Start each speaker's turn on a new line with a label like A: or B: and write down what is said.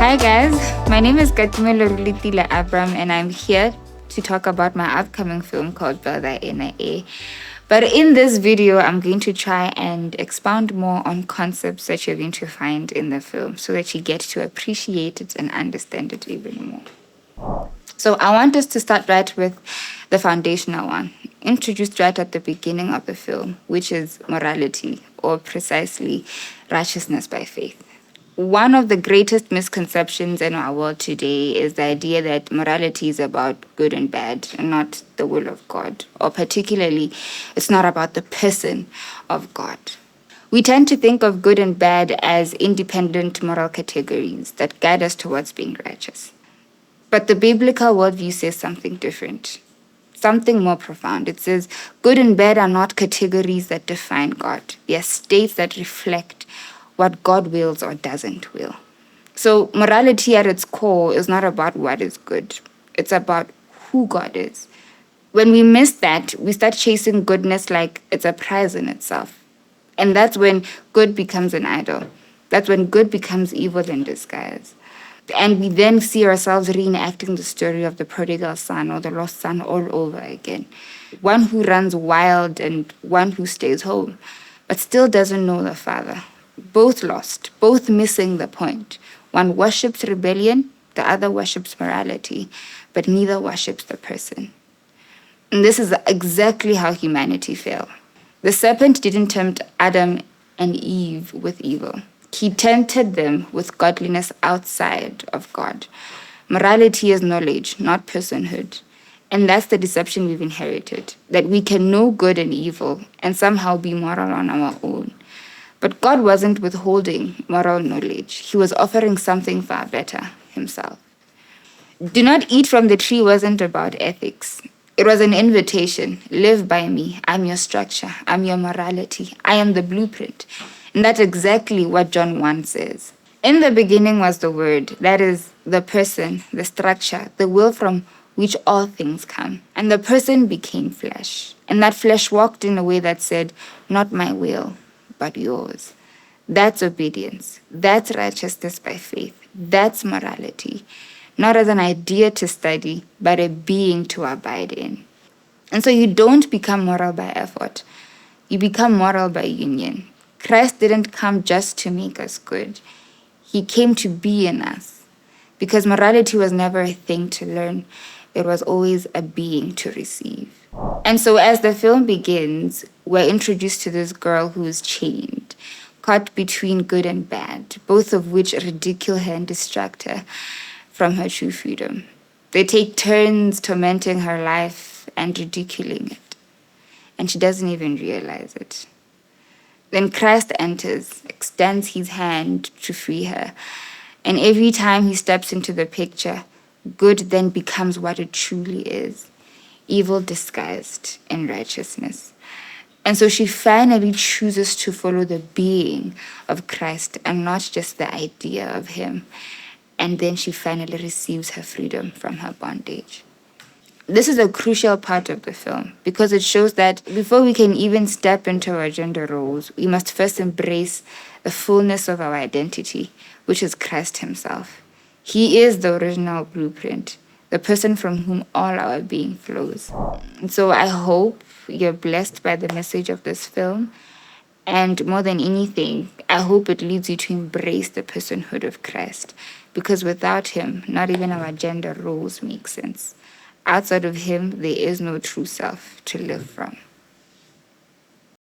A: Hi guys, my name is Katumelo Reletile Abram and I'm here to talk about my upcoming film called Thy Inner Heir. But in this video, I'm going to try and expound more on concepts that you're going to find in the film so that you get to appreciate it and understand it even more. So I want us to start right with the foundational one, introduced right at the beginning of the film, which is morality, or precisely righteousness by faith. One of the greatest misconceptions in our world today is the idea that morality is about good and bad and not the will of God, or particularly, it's not about the person of God. We tend to think of good and bad as independent moral categories that guide us towards being righteous. But the biblical worldview says something different, something more profound. It says good and bad are not categories that define God, they are states that reflect what God wills or doesn't will. So morality at its core is not about what is good. It's about who God is. When we miss that, we start chasing goodness like it's a prize in itself. And that's when good becomes an idol. That's when good becomes evil in disguise. And we then see ourselves reenacting the story of the prodigal son or the lost son all over again. One who runs wild and one who stays home, but still doesn't know the father. Both lost, both missing the point. One worships rebellion, the other worships morality, but neither worships the person. And this is exactly how humanity fell. The serpent didn't tempt Adam and Eve with evil. He tempted them with godliness outside of God. Morality is knowledge, not personhood. And that's the deception we've inherited, that we can know good and evil and somehow be moral on our own. But God wasn't withholding moral knowledge. He was offering something far better, himself. Do not eat from the tree wasn't about ethics. It was an invitation. Live by me. I'm your structure. I'm your morality. I am the blueprint. And that's exactly what John 1 says. In the beginning was the Word, that is, the person, the structure, the will from which all things come. And the person became flesh. And that flesh walked in a way that said, not my will, but yours. That's obedience. That's righteousness by faith. That's morality. Not as an idea to study, but a being to abide in. And so you don't become moral by effort. You become moral by union. Christ didn't come just to make us good. He came to be in us. Because morality was never a thing to learn. It was always a being to receive. And so as the film begins, we're introduced to this girl who's chained, caught between good and bad, both of which ridicule her and distract her from her true freedom. They take turns tormenting her life and ridiculing it. And she doesn't even realize it. Then Christ enters, extends his hand to free her. And every time he steps into the picture, good then becomes what it truly is, evil disguised in righteousness. And so she finally chooses to follow the being of Christ and not just the idea of him. And then she finally receives her freedom from her bondage. This is a crucial part of the film because it shows that before we can even step into our gender roles, we must first embrace the fullness of our identity, which is Christ himself. He is the original blueprint, the person from whom all our being flows. And so I hope you're blessed by the message of this film. And more than anything, I hope it leads you to embrace the personhood of Christ, because without him, not even our gender roles make sense. Outside of him, there is no true self to live from.